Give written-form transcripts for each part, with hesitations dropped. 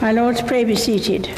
My lords, pray be seated.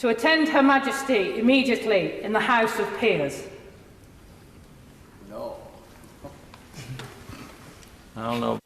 To attend Her Majesty immediately in the House of Peers. No. I don't know.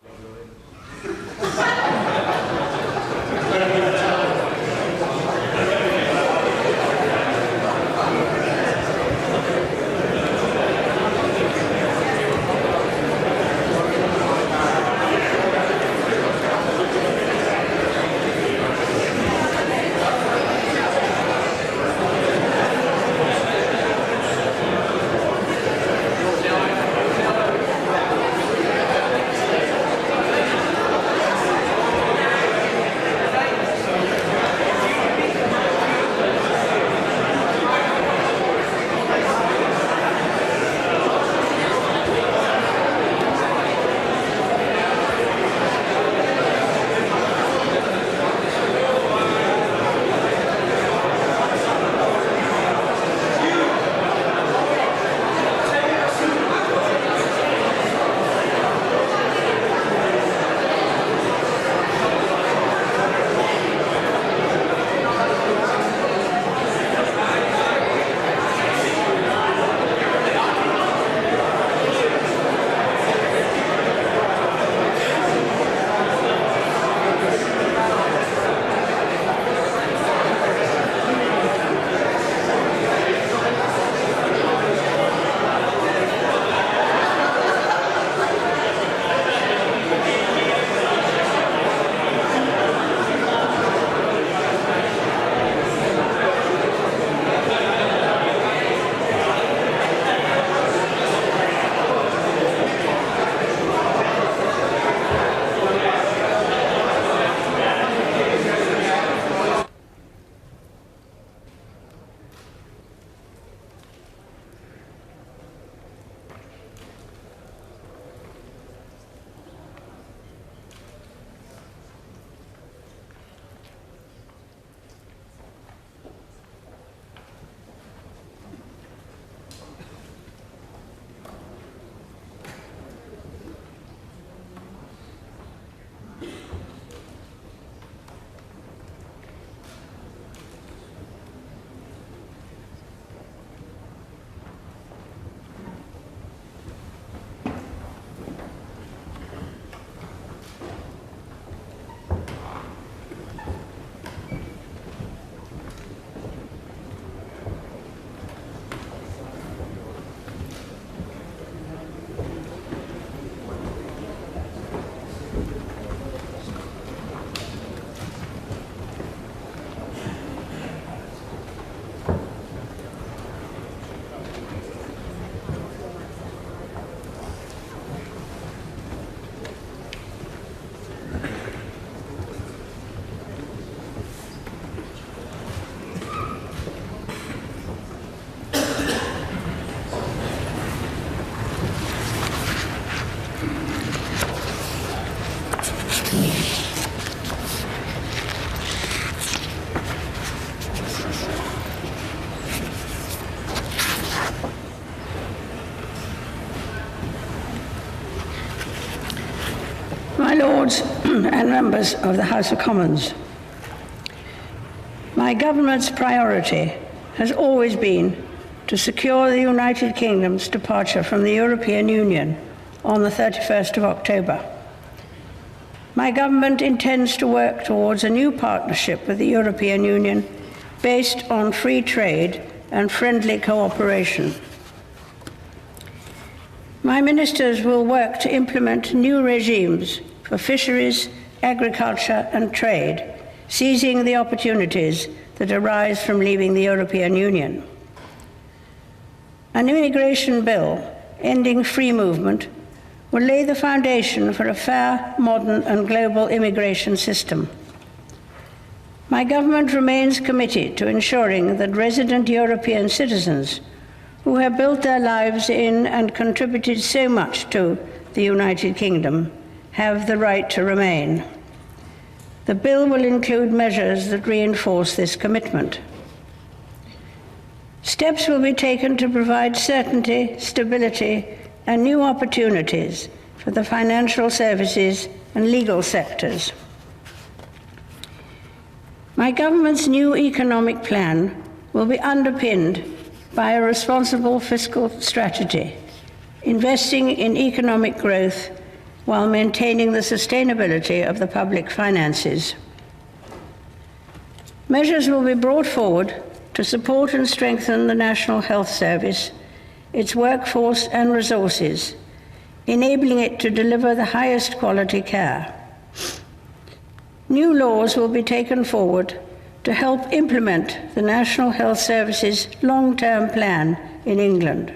Lords and members of the House of Commons, my government's priority has always been to secure the United Kingdom's departure from the European Union on the 31st of October. My government intends to work towards a new partnership with the European Union based on free trade and friendly cooperation. My ministers will work to implement new regimes for fisheries, agriculture and trade, seizing the opportunities that arise from leaving the European Union. An immigration bill ending free movement will lay the foundation for a fair, modern and global immigration system. My government remains committed to ensuring that resident European citizens who have built their lives in and contributed so much to the United Kingdom have the right to remain. The bill will include measures that reinforce this commitment. Steps will be taken to provide certainty, stability, and new opportunities for the financial services and legal sectors. My government's new economic plan will be underpinned by a responsible fiscal strategy, investing in economic growth while maintaining the sustainability of the public finances. Measures will be brought forward to support and strengthen the National Health Service, its workforce and resources, enabling it to deliver the highest quality care. New laws will be taken forward to help implement the National Health Service's long-term plan in England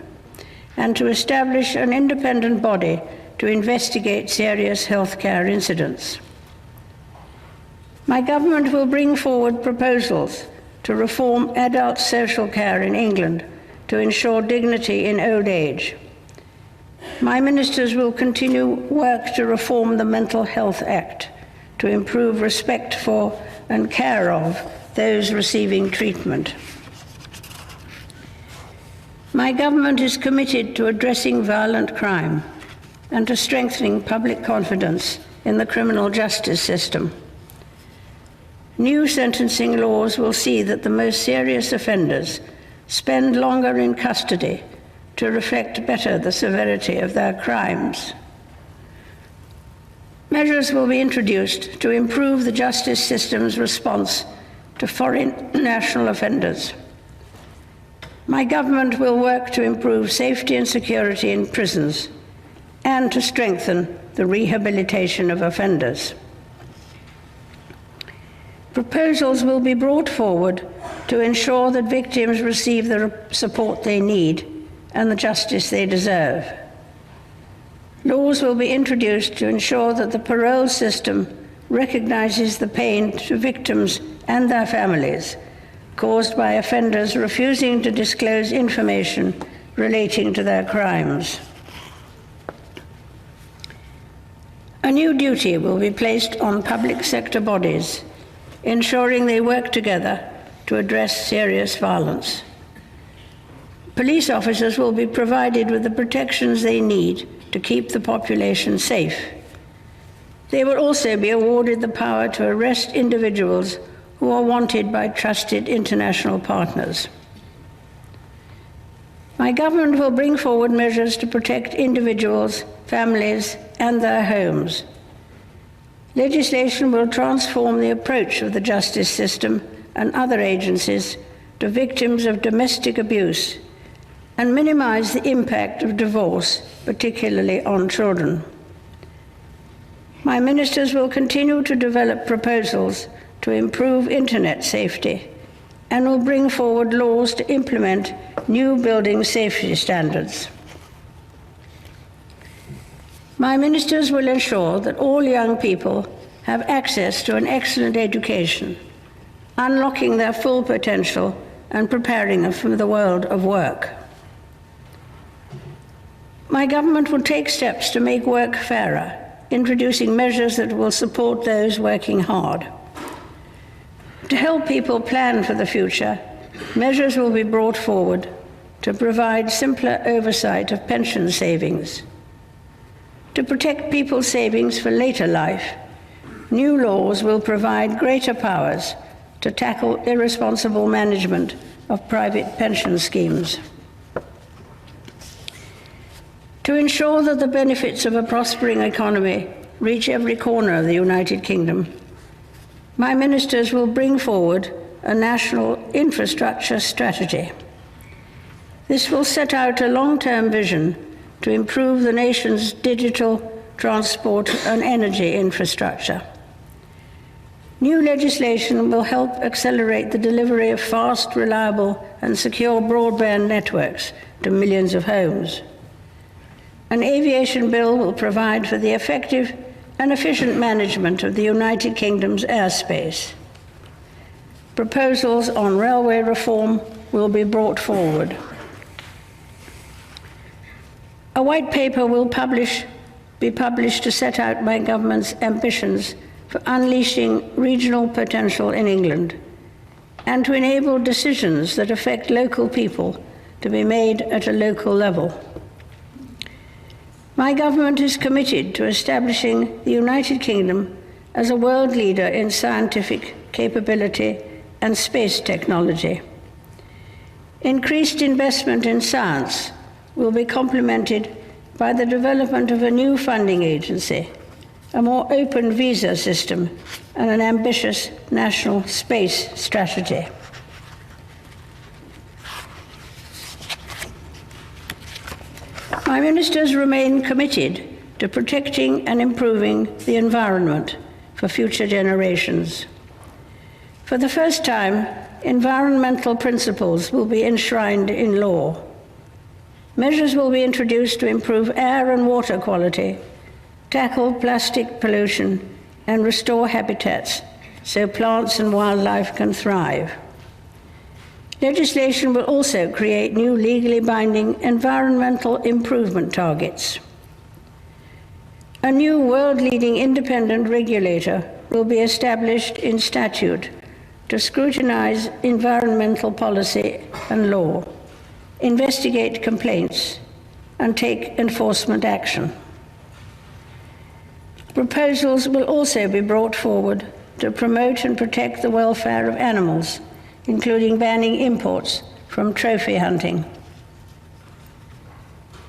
and to establish an independent body to investigate serious healthcare incidents. My government will bring forward proposals to reform adult social care in England to ensure dignity in old age. My ministers will continue work to reform the Mental Health Act to improve respect for and care of those receiving treatment. My government is committed to addressing violent crime and to strengthening public confidence in the criminal justice system. New sentencing laws will see that the most serious offenders spend longer in custody to reflect better the severity of their crimes. Measures will be introduced to improve the justice system's response to foreign national offenders. My government will work to improve safety and security in prisons and to strengthen the rehabilitation of offenders. Proposals will be brought forward to ensure that victims receive the support they need and the justice they deserve. Laws will be introduced to ensure that the parole system recognizes the pain to victims and their families caused by offenders refusing to disclose information relating to their crimes. A new duty will be placed on public sector bodies, ensuring they work together to address serious violence. Police officers will be provided with the protections they need to keep the population safe. They will also be awarded the power to arrest individuals who are wanted by trusted international partners. My government will bring forward measures to protect individuals, families, and their homes. Legislation will transform the approach of the justice system and other agencies to victims of domestic abuse and minimize the impact of divorce, particularly on children. My ministers will continue to develop proposals to improve internet safety and will bring forward laws to implement new building safety standards. My ministers will ensure that all young people have access to an excellent education, unlocking their full potential and preparing them for the world of work. My government will take steps to make work fairer, introducing measures that will support those working hard. To help people plan for the future, measures will be brought forward to provide simpler oversight of pension savings. To protect people's savings for later life, new laws will provide greater powers to tackle irresponsible management of private pension schemes. To ensure that the benefits of a prospering economy reach every corner of the United Kingdom, my ministers will bring forward a national infrastructure strategy. This will set out a long-term vision to improve the nation's digital, transport, and energy infrastructure. New legislation will help accelerate the delivery of fast, reliable, and secure broadband networks to millions of homes. An aviation bill will provide for the effective and efficient management of the United Kingdom's airspace. Proposals on railway reform will be brought forward. A white paper will be published to set out my government's ambitions for unleashing regional potential in England and to enable decisions that affect local people to be made at a local level. My government is committed to establishing the United Kingdom as a world leader in scientific capability and space technology. Increased investment in science will be complemented by the development of a new funding agency, a more open visa system, and an ambitious national space strategy. My ministers remain committed to protecting and improving the environment for future generations. For the first time, environmental principles will be enshrined in law. Measures will be introduced to improve air and water quality, tackle plastic pollution, and restore habitats so plants and wildlife can thrive. Legislation will also create new legally binding environmental improvement targets. A new world-leading independent regulator will be established in statute to scrutinize environmental policy and law, investigate complaints, and take enforcement action. Proposals will also be brought forward to promote and protect the welfare of animals, including banning imports from trophy hunting.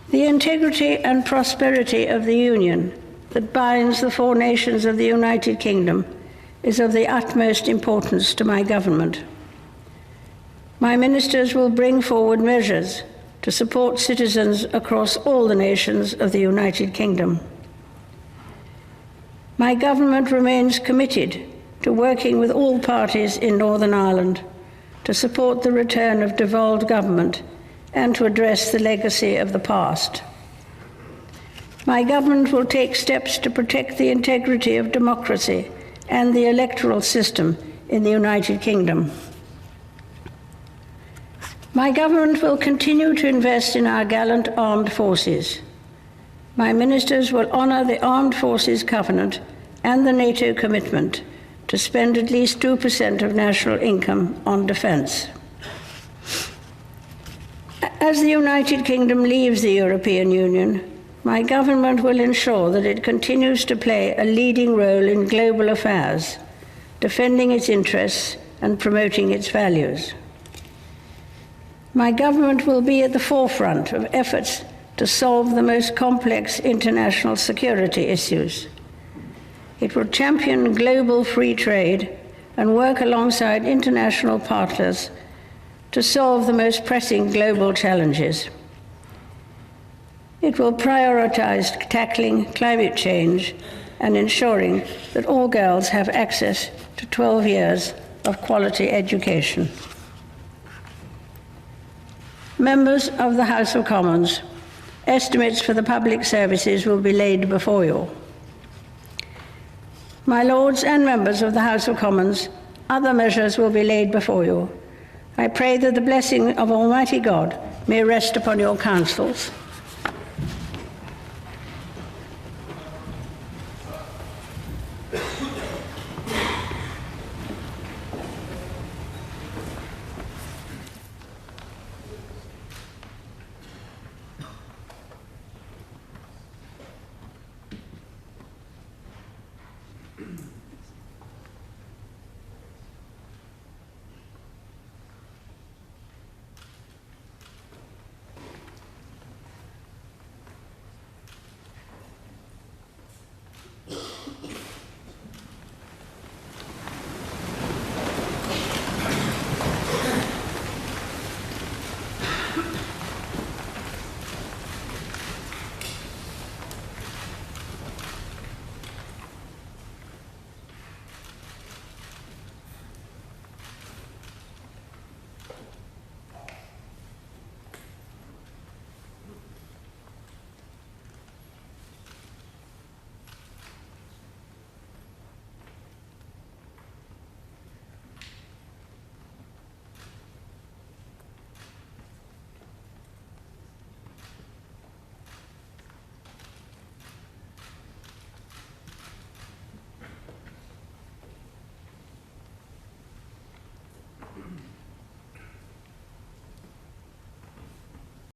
The integrity and prosperity of the Union that binds the four nations of the United Kingdom is of the utmost importance to my government. My ministers will bring forward measures to support citizens across all the nations of the United Kingdom. My government remains committed to working with all parties in Northern Ireland to support the return of devolved government and to address the legacy of the past. My government will take steps to protect the integrity of democracy and the electoral system in the United Kingdom. My government will continue to invest in our gallant armed forces. My ministers will honour the Armed Forces Covenant and the NATO commitment to spend at least 2% of national income on defence. As the United Kingdom leaves the European Union, my government will ensure that it continues to play a leading role in global affairs, defending its interests and promoting its values. My government will be at the forefront of efforts to solve the most complex international security issues. It will champion global free trade and work alongside international partners to solve the most pressing global challenges. It will prioritize tackling climate change and ensuring that all girls have access to 12 years of quality education. Members of the House of Commons, estimates for the public services will be laid before you. My Lords and members of the House of Commons, other measures will be laid before you. I pray that the blessing of Almighty God may rest upon your councils.